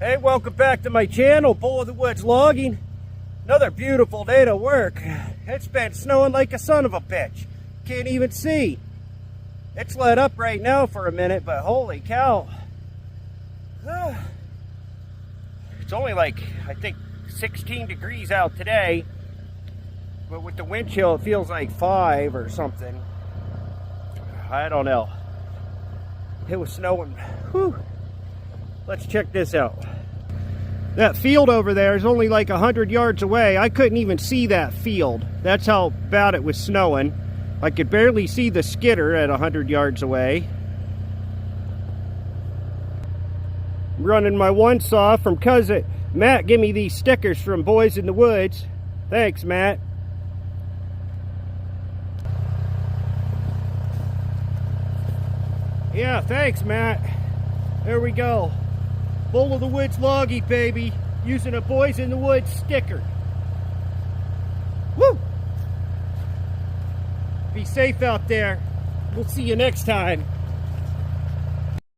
Hey, welcome back to my channel, Bull of the Woods Logging. Another beautiful day to work. It's been snowing like a son of a bitch. Can't even see. It's let up right now for a minute, but holy cow. It's only like, I think, 16 degrees out today. But with the wind chill, it feels like 5 or something. I don't know. It was snowing. Whew. Let's check this out. That field over there is only like 100 yards away. I couldn't even see that field. That's how bad it was snowing. I could barely see the skidder at 100 yards away. I'm running my one saw from cousin Matt. Give me these stickers from Boys in the Woods. Thanks, Matt. Yeah, thanks, Matt. There we go. Bull of the Woods Logging, baby. Using a Boys in the Woods sticker. Woo! Be safe out there. We'll see you next time.